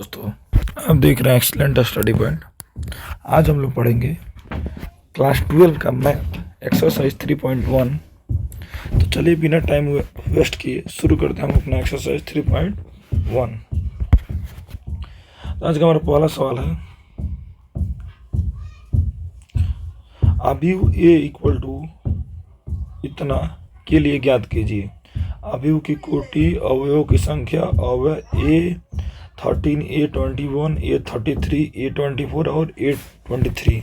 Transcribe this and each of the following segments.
दोस्तों, आप देख रहे हैं एक्सलेंट स्टडी पॉइंट। आज हम लोग पढ़ेंगे क्लास 12 का मैथ एक्सरसाइज 3.1। तो चलिए बिना टाइम वेस्ट किए शुरू करते हैं हम अपना एक्सरसाइज 3.1। आज का हमारा पहला सवाल है, अभिव ए इक्वल टू इतना के लिए ज्ञात कीजिए। अभिव की कोटि, अवयव की संख्या, अवयव A13, A21, A33, A24 और A23।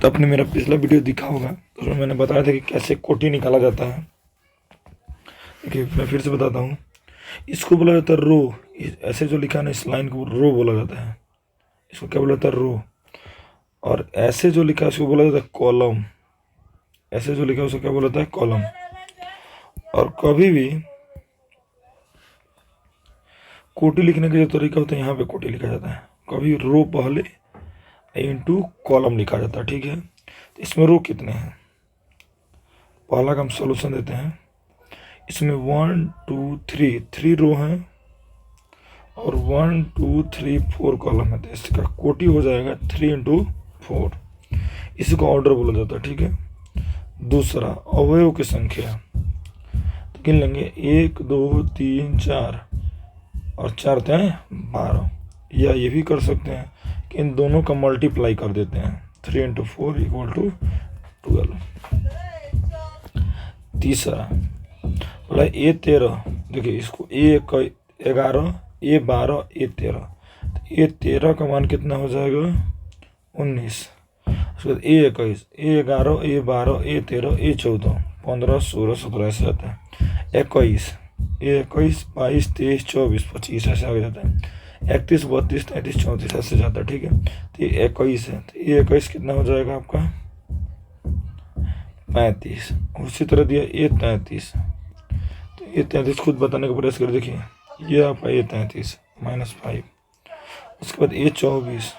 तो आपने मेरा पिछला वीडियो देखा होगा, तो उसमें मैंने बताया था कि कैसे कोटि निकाला जाता है। देखिए मैं फिर से बताता हूँ। इसको बोला जाता है रो। ऐसे जो लिखा है ना, इस लाइन को रो बोला जाता है। इसको क्या बोला जाता है? रो। और ऐसे जो लिखा है उसको बोला जाता है कॉलम। ऐसे जो लिखा है उसको क्या बोला जाता है? कॉलम। और कभी भी कोटि लिखने का जो तरीका होता है, यहाँ पे कोटि लिखा जाता है। कभी रो पहले इंटू कॉलम लिखा जाता है। ठीक है, तो इसमें रो कितने हैं? पहला का हम सोल्यूशन देते हैं। इसमें 1 2 3 रो हैं और 1 2 3 4 कॉलम है। तो इसका कोटि हो जाएगा 3 इंटू 4। इसी को ऑर्डर बोला जाता है। ठीक है। दूसरा, अवयव की संख्या। तो गिन लेंगे 1 2 3 4 और 4 हैं 12। या ये भी कर सकते हैं कि इन दोनों का मल्टीप्लाई कर देते हैं। 3 इंटू 4 इक्वल टू 12। तीसरा बोला A13। देखिए इसको A11, A12, A13। तो A13 का मान कितना हो जाएगा? 19। उसके बाद A21, A11, A12, A13, A14, 15, 16, 17 ऐसे आता है। 21, A21, 22, 23, 24, 25 ऐसे आगे जाता है। 31, 32, 33, 34 ऐसे जाता है। ठीक है, तो ये 21 है। तो ये 21 कितना हो जाएगा आपका? 35। उसी तरह दिया A33। तो A33 खुद बताने का प्रयास कर देखिए। ये आपका A33 -5। उसके बाद A24।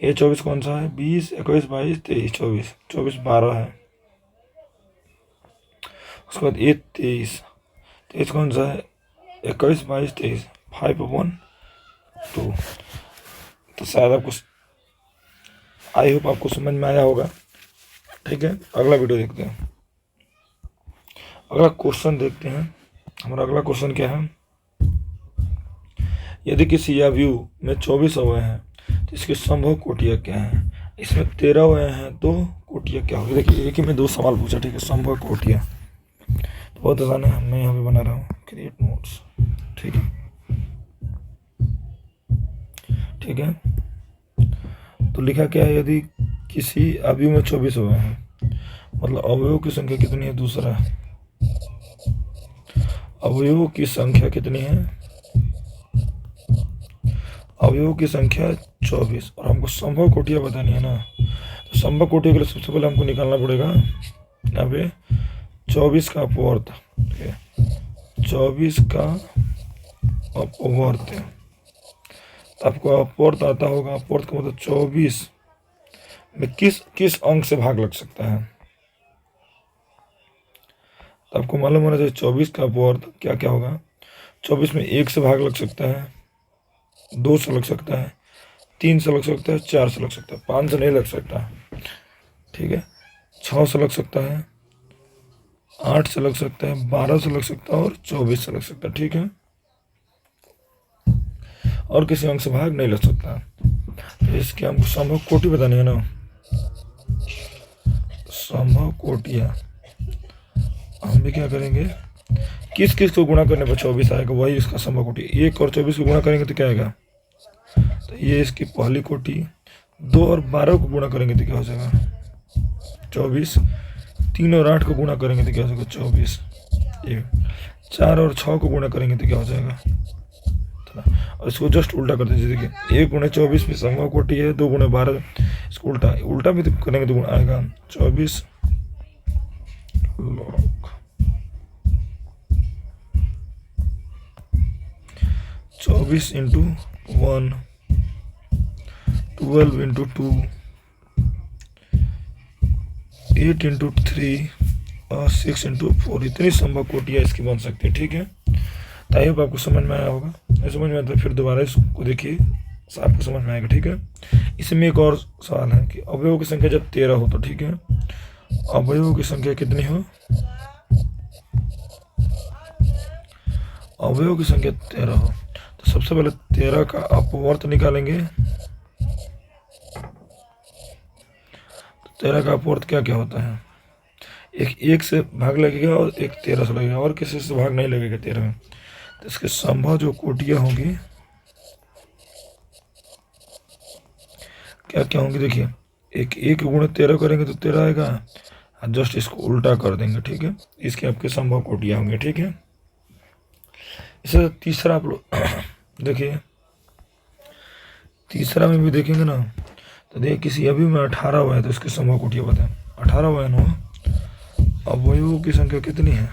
A24 कौन सा है? 20, 21, 22, 23, 24, 24 12 है। उसके बाद A23। 23 कौन सा है? 21, 22, 23, 5/2। तो शायद आपको, आई होप आपको समझ में आया होगा। ठीक है, अगला वीडियो देखते हैं। अगला क्वेश्चन देखते हैं। हमारा अगला क्वेश्चन क्या है? यदि किसी अवयव में 24 अवयव हैं तो इसकी संभव कोटियाँ क्या हैं? इसमें 13 अवयव हैं तो कोटियाँ क्या होगी? देखिए एक ही में दो सवाल पूछा। ठीक है, संभव कोटियाँ तो बहुत आसान है। मैं यहाँ पे बना रहा हूँ क्रिएट नोट्स। ठीक है, ठीक है। तो लिखा क्या है? यदि किसी अवयव में 24 अवयव हैं, मतलब अवयवों की संख्या कितनी है? दूसरा, अवयवों की संख्या कितनी है? अवयवों की संख्या 24 और हमको संभव कोटियाँ बतानी है ना। तो संभव कोटियों के लिए सबसे पहले हमको निकालना पड़ेगा यहाँ पे 24 का अपवर्त। 24 का अपवर्त। आपको अपवर्त आता होगा। अपवर्त का मतलब 24 में किस अंक से भाग लग सकता है। तो आपको मालूम होना चाहिए 24 का अपवर्त क्या क्या होगा। 24 में 1 से भाग लग सकता है, 2 से लग सकता है, 3 से लग सकता है, 4 से लग सकता है, 5 से नहीं लग सकता। ठीक है, 6 से लग सकता है, 8 से लग सकता है, 12 से लग सकता है और 24 से लग सकता है। ठीक है, और किसी अंक से भाग नहीं लग सकता। तो इसके हमको संभव कोटि बतानी है ना। संभव कोटियाँ हम भी क्या करेंगे? किस किस को गुणा करने पर 24 आएगा, वही इसका संभव कोटि। 1 और 24 को गुणा करेंगे तो क्या आएगा? तो ये इसकी पहली कोटि। 2 और 12 को गुणा करेंगे तो क्या हो जाएगा? 24। 3 और 8 को गुणा करेंगे तो क्या हो जाएगा? 24। 4 और 6 को गुणा करेंगे तो क्या हो जाएगा? और इसको जस्ट उल्टा कर दीजिए। देखिए 1 गुणे 24 में संभव कोटि है, 2 गुणे 12 इसको उल्टा भी तो करेंगे तो आएगा 24 log 24 इंटू 1, 12 इंटू 2, 8 इंटू 3 और 6 इंटू 4। इतनी संभव कोटियाँ इसकी बन सकती है। ठीक है, तो आई होप आपको समझ में आया होगा। नहीं समझ में आता फिर दोबारा इसको देखिए, आपको समझ में आएगा। ठीक है, इसमें एक और सवाल है कि अवयवों की संख्या जब 13 हो तो, ठीक है, अवयवों की संख्या कितनी हो, अवयवों की संख्या 13 हो तो सबसे पहले 13 का अपवर्त निकालेंगे। तो 13 का अपवर्त क्या क्या होता है, एक से भाग लगेगा और एक 13 से लगेगा, और किसी से भाग नहीं लगेगा 13 में। तो इसके संभव जो कोटियां होंगी क्या क्या होंगी, देखिए, एक गुणे 13 करेंगे तो 13 आएगा, जस्ट इसको उल्टा कर देंगे। ठीक है, इसके आपके संभव कोटियां होंगी। ठीक है, इसे तीसरा आप लोग देखिए, तीसरा में भी देखेंगे ना, तो देखिए किसी अभी में 18 हुआ है तो इसके संभव कोटियां बताएं। 18 हुआ है ना, अवयवों की संख्या कितनी है,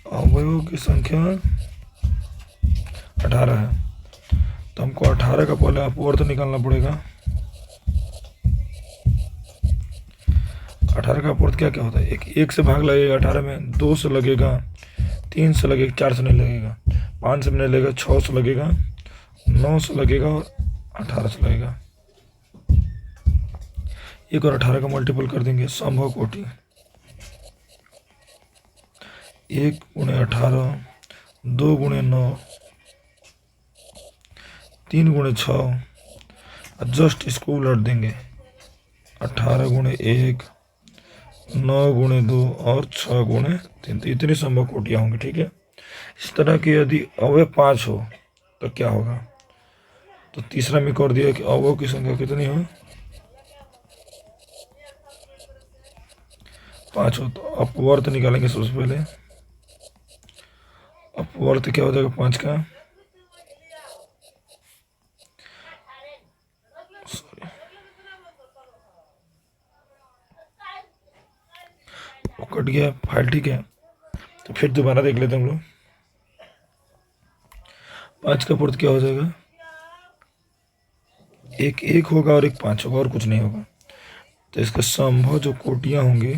अवयवों की संख्या 18 है, तो हमको 18 का पहले अपवर्त निकालना पड़ेगा। 18 का अपवर्त क्या क्या होता है, एक से भाग लगेगा 18 में, 2 से लगेगा, 3 से लगेगा, 4 से नहीं लगेगा, 5 से नहीं लगेगा, 6 से लगेगा, 9 से लगेगा और 18 से लगेगा। एक और 18 का मल्टीपल कर देंगे, संभव कोटि 1 गुणे 18, 2 गुणे 9, 3 गुणे 6, जस्ट इसको उलट देंगे, 18 गुणे 1, 9 गुणे 2 और 6 गुणे 3, तो इतनी संभव कोटियां होंगी। ठीक है, इस तरह की यदि अवयव 5 हो तो क्या होगा, तो तीसरा में कर दिया कि अवयव की संख्या कितनी हो, 5 हो, तो अपवर्त निकालेंगे सबसे पहले। अपवर्त क्या हो जाएगा 5 का, वो कट गया फाइल। ठीक है, तो फिर दोबारा देख लेते हैं हम लोग। 5 का अपवर्त क्या हो जाएगा, एक होगा और एक 5 होगा और कुछ नहीं होगा। तो इसका संभव जो कोटियां होंगी,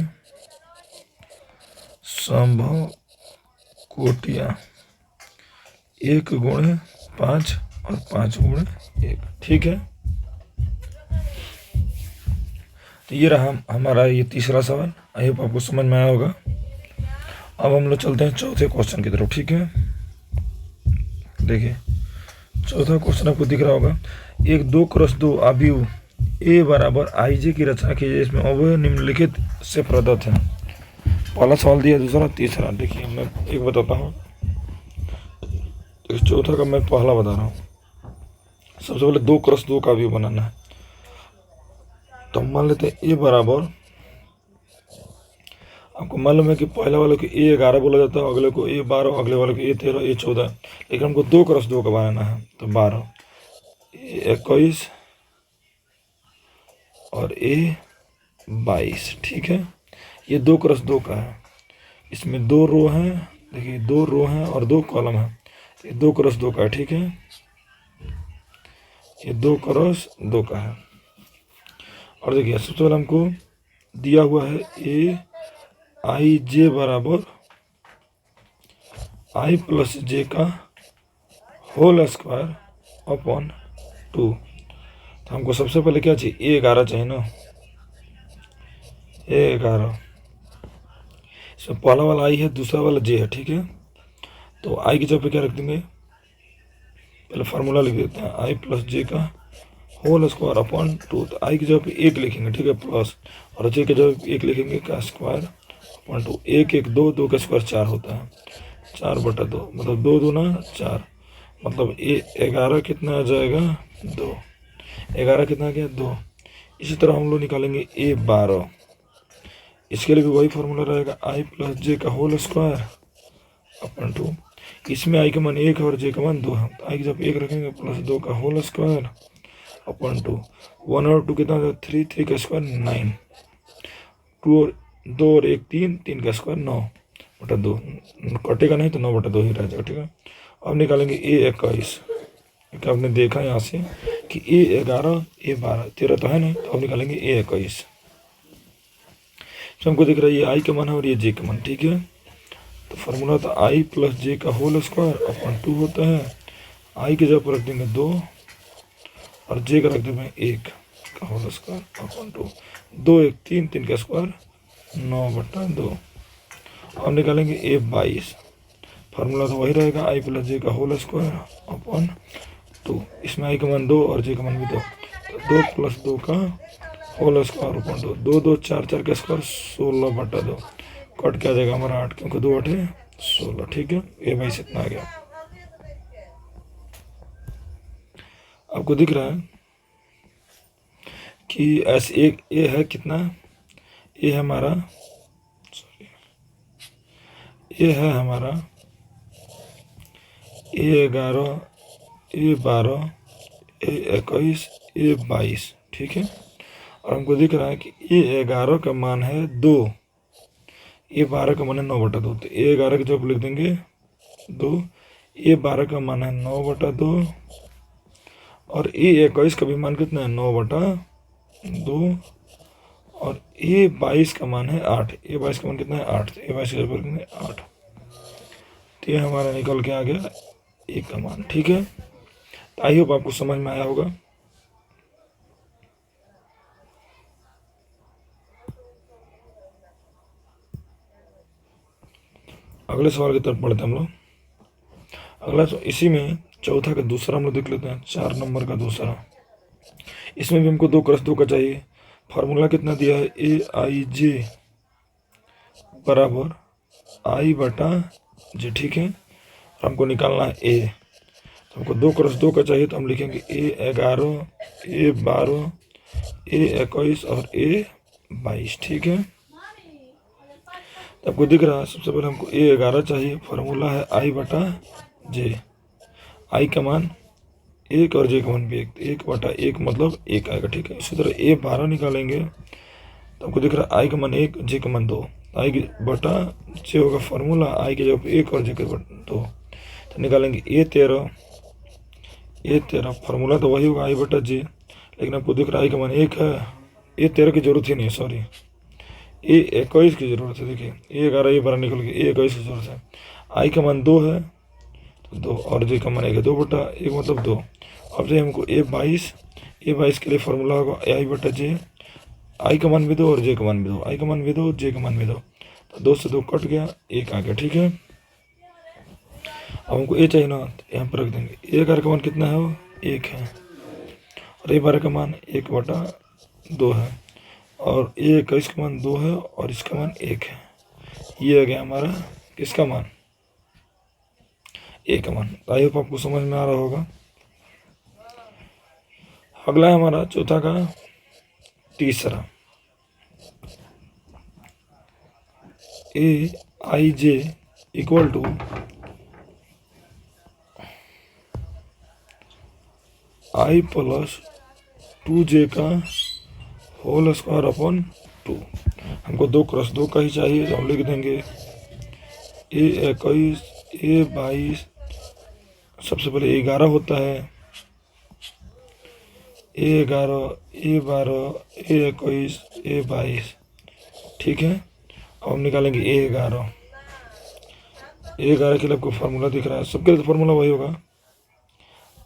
संभव कोटियां 1 गुणे 5 और 5 गुणे 1। ठीक है, तो ये रहा हमारा ये तीसरा सवाल। आई होप आपको समझ में आया होगा। अब हम लोग चलते हैं चौथे क्वेश्चन की तरफ। ठीक है, देखिए चौथा क्वेश्चन आपको दिख रहा होगा, एक 2x2 अवयव ए बराबर आई जे की रचना कीजिए, इसमें अवयव निम्नलिखित से प्रदत्त है। पहला सवाल दिया, दूसरा, तीसरा। देखिए मैं एक बताता हूँ, चौथा का मैं पहला बता रहा हूँ। सबसे पहले 2x2 का अवयव बनाना है, तो हम मान लेते हैं ए बराबर, आपको मालूम है कि पहले वाले को A11 बोला जाता है, अगले को A12, अगले वाले को A13, A14, लेकिन हमको 2x2 का बनाना है, तो 12, A21 और A22। ठीक है, ये 2x2 का है, इसमें 2 रो हैं, देखिए 2 रो हैं और 2 कॉलम हैं, ये 2x2 का है। ठीक है, ये 2x2 का है। और देखिए सबसे पहले हमको दिया हुआ है ए आई जे बराबर आई प्लस जे का होल स्क्वायर अपॉन 2। तो हमको सबसे पहले क्या चाहिए, A11 चाहिए ना, A11, इसमें पहला वाला आई है, दूसरा वाला जे है। ठीक है, तो आई की जगह पे क्या रख देंगे, पहले फार्मूला लिख देते हैं, आई प्लस जे का होल स्क्वायर अपॉन 2। तो आई की जगह पे 1 लिखेंगे, ठीक है, प्लस, और जे की जगह पे 1 लिखेंगे का स्क्वायर अपॉन 2। 1 1 2, 2 का स्क्वायर 4 होता है, 4/2, मतलब 2 दूना 4, मतलब 11 कितना आ जाएगा 2, 11 कितना आ गया 2। इसी तरह हम लोग निकालेंगे A12, इसके लिए भी वही फार्मूला रहेगा, आई प्लस जे का होल स्क्वायर अपॉन 2। इसमें आई का मान 1 है और जे का मान 2 है, तो आई की जब 1 रखेंगे प्लस 2 का होल स्क्वायर अपॉन 2। 1 और 2 कितना था 3, 3 का स्क्वायर 9, 2 और 2 और 1 3, 3 का स्क्वायर 9/2, कटेगा नहीं तो 9/2 ही रह जाएगा। ठीक है, अब निकालेंगे A21, क्योंकि आपने देखा यहाँ से कि A11 A12 13 तो है नहीं, तो अब निकालेंगे A21। तो हमको दिख रहा है ये आई का मान है और ये जे का मान। ठीक है, तो फार्मूला था आई प्लस जे का होल स्क्वायर अपॉन 2 होता है। आई की जगह पर रख देंगे 2 और जे का रख देंगे 1 का होल स्क्वायर अपॉन 2। 2 1 3, 3 का स्क्वायर 9/2। अब निकालेंगे A22। फार्मूला तो वही रहेगा आई प्लस जे का होल स्क्वायर अपॉन 2। इसमें आई का मान 2 और जे का मान भी 2, तो 2 + 2 का होल स्क्वायर अपॉन 2। 2 2 4, 4 का स्क्वायर 16/2। कट क्या जाएगा हमारा 8, क्योंकि 2 8 16। ठीक है, A22 इतना आ गया। आपको दिख रहा है कि ऐसे एक ए है कितना, ए है हमारा, सॉरी, ए है हमारा A11, A12, A21, A22। ठीक है, और हमको दिख रहा है कि A11 का मान है 2, A12 का मान है 9/2। तो A11 की जगह लिख देंगे 2, A12 का मान है 9/2 और A21 का भी मान कितना है 9/2 और A22 का मान है 8। A22 का मान कितना है 8, तो A22 की जगह पर लिखेंगे 8। तो ये हमारा निकल के आ गया ए का मान। ठीक है, तो आई होप आपको समझ में आया होगा। अगले सवाल की तरफ बढ़ते हैं हम लोग। अगला इसी में चौथा का दूसरा हम लोग देख लेते हैं, 4 नंबर का दूसरा। इसमें भी हमको 2 क्रॉस 2 का चाहिए। फार्मूला कितना दिया है, AIJ बराबर I/J। ठीक है, और हमको निकालना है ए। तो हमको 2 क्रॉस 2 का चाहिए, तो हम लिखेंगे A11, A12, A21 और A22। ठीक है, तो आपको दिख रहा है सबसे पहले हमको A11 चाहिए। फार्मूला है I/J। आई का मान 1 और जे का मान भी 1, 1/1 मतलब 1 आएगा। ठीक है, इसी तरह A12 निकालेंगे तो आपको दिख रहा है आई का मान 1, जे का मान 2। आई की बटा जे होगा फार्मूला, आई की जगह पर 1 और जे के बटा 2। तो निकालेंगे A13 फार्मूला तो वही होगा I/J, लेकिन आपको दिख रहा है आई का मान 1 है। A13 की जरूरत ही नहीं, सॉरी, A21 की जरूरत है। देखिए A11 A12 निकल के A21 की जरूरत है। आई का मान 2 है तो 2 और जे का मान 1 है, 2/1 मतलब 2। अब जो हमको A22 के लिए फार्मूला होगा I/J। आई का मान भी 2 और जे का मान भी 2, आई का मान भी 2, जे का मान भी 2, तो 2 से 2 कट गया, 1 आ गया। ठीक है, अब हमको ए चाहिए ना, तो यहाँ पर रख देंगे। A11 का मान कितना है, वो 1 है, और A12 का मान 1/2 है, और A21 का मान 2 है और इसका मान 1 है। ये आ गया हमारा किसका मान, ए का मान। आई होप आपको समझ में आ रहा होगा। अगला है हमारा चौथा का तीसरा, AIJ equal to I + 2J का होल स्क्वायर अपॉन 2। हमको 2 क्रॉस 2 का ही चाहिए, तो हम लिख देंगे A21, A22, सबसे पहले 11 होता है, A11, A12, A21, A22। ठीक है, अब हम निकालेंगे A11। A11 के लिए आपको फार्मूला दिख रहा है, सबके लिए तो फार्मूला वही होगा,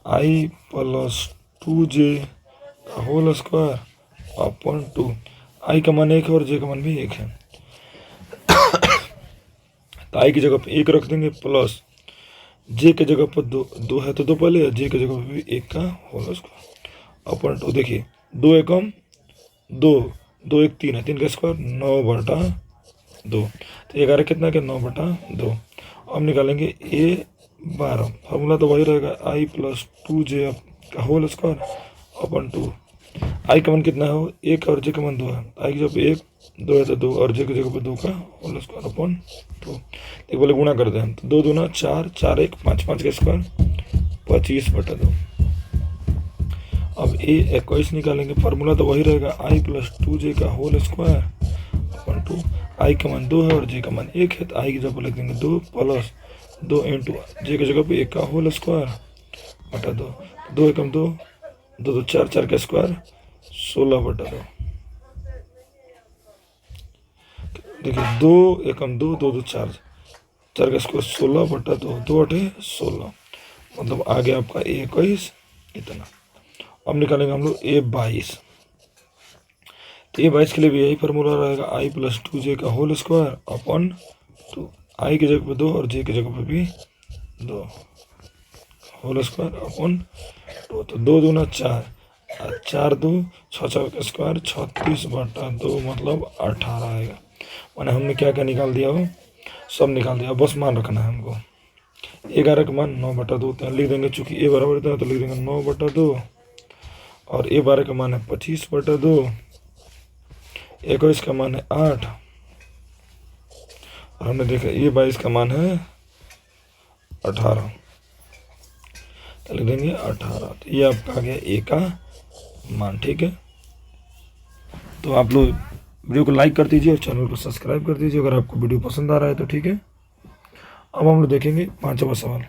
I + 2J का होल स्क्वायर अपॉन 2। आई का मान 1 है और जे का मान भी 1 है, तो आई की जगह पर 1 रख देंगे, प्लस जे के जगह पर 2 है तो 2 पहले, जे की जगह पर भी 1 का होल स्क्वायर अपॉन 2। देखिए 2 एकम 2, 2 1 3 है, 3 का स्क्वायर 9/2। तो 11 कितना के 9/2। अब निकालेंगे A12। फार्मूला तो वही रहेगा I + 2J का होल स्क्वायर अपॉन 2। आई का मान कितना है, 1 और जे का मान 2 है, आई की जगह पे 1, 2 है तो 2 और जे की जगह पे 2 का होल स्क्वायर अपॉन 2। एक बोले गुणा करते हैं, तो 2 दूना 4, 4 1 5, 5 का स्क्वायर 25/2। अब A21 निकालेंगे, फार्मूला तो वही रहेगा I + 2J का होल स्क्वायर अपॉन 2। आई का मान 2 है और जे का मान 1 है, तो आई की जगह पर लिख देंगे 2 + 2 × जे की जगह पे 1 का होल स्क्वायर बटा 2। 2 एकम 2, 2 2 4, 4 का स्क्वायर 16/2। देखिए 2 एकम 2, 2 2 4, 4 का स्क्वायर 16 बटा 2, 2×8 = 16, मतलब आ गया आपका 21 इतना। अब निकालेंगे हम लोग A22। तो A22 के लिए भी यही फार्मूला रहेगा, i + 2j का होल स्क्वायर अपॉन 2। i की जगह पे 2 और j की जगह पे भी 2, होल स्क्वायर अपॉन 2। तो 2 दूना 4, 4 2 6 4 का स्क्वायर 36 बटा 2, मतलब 18 आएगा। मैंने हमने क्या क्या निकाल दिया हो, सब निकाल दिया, बस मान रखना है हमको। 11 का मान 9/2 लिख देंगे, चूंकि a बराबर इतना है तो लिख देंगे 9/2, और A12 का मान है 25/2, 21 का मान है 8, और हमने देखा A22 का मान है 18, तो लिख देंगे 18। तो ये आपका आ गया A का मान, ठीक है। तो आप लोग वीडियो को लाइक कर दीजिए और चैनल को सब्सक्राइब कर दीजिए अगर आपको वीडियो पसंद आ रहा है तो, ठीक है। अब हम लोग देखेंगे 5वां सवाल।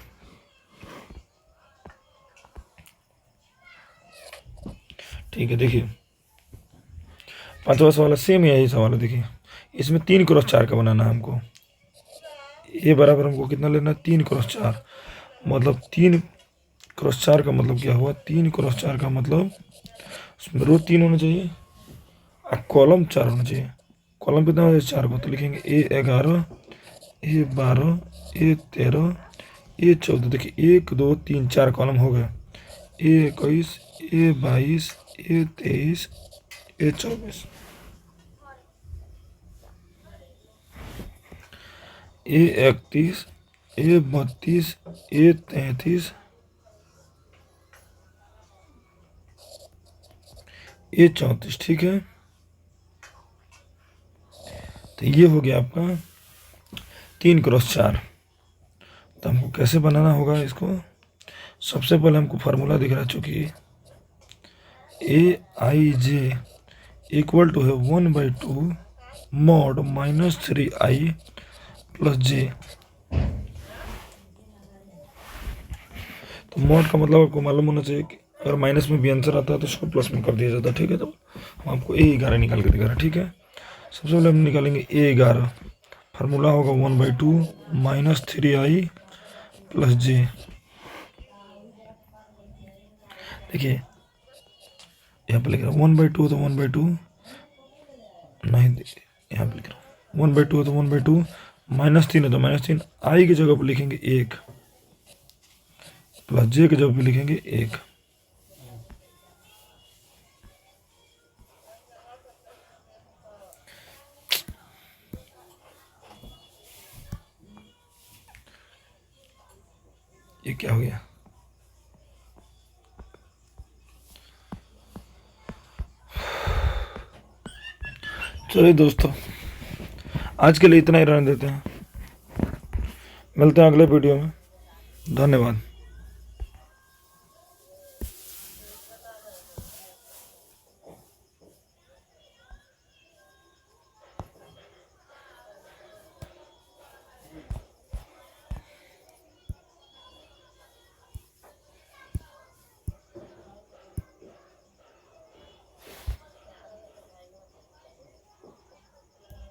ठीक है, देखिए 5वां सवाल है, सेम यही सवाल है। देखिए इसमें 3×4 का बनाना है हमको। A बराबर हमको कितना लेना है, 3×4, मतलब 3×4 का मतलब क्या हुआ, 3×4 का मतलब उसमें रो 3 होना चाहिए और कॉलम 4 होना चाहिए। कॉलम कितना है 4 को, तो लिखेंगे A11, A12, A13, A14। देखिए 1 2 3 4 कॉलम हो गए, A21, A22, A23, A24, A31, A32, A33, A34, ठीक है। तो ये हो गया आपका 3×4। तो हमको कैसे बनाना होगा इसको, सबसे पहले हमको फार्मूला दिख रहा है, चूँकि AIJ = है 1/2 mod -3i + j। तो मॉड का मतलब आपको मालूम होना चाहिए कि अगर माइनस में भी आंसर आता है तो उसको प्लस में कर दिया जाता है, ठीक है। तो हम आपको A11 निकाल के दिखा रहे हैं, ठीक है। सबसे पहले हम निकालेंगे A11, फार्मूला होगा 1/2 -3i + j। देखिए यहाँ पे लिख रहा हूँ 1/2, तो 1/2 नहीं, यहाँ पे लिख रहा हूँ 1/2 तो 1/2, -3 है तो -3, i की जगह पर लिखेंगे 1 + j की जगह पर लिखेंगे 1। ये क्या हो गया, चलिए दोस्तों आज के लिए इतना ही रहने देते हैं, मिलते हैं अगले वीडियो में। धन्यवाद।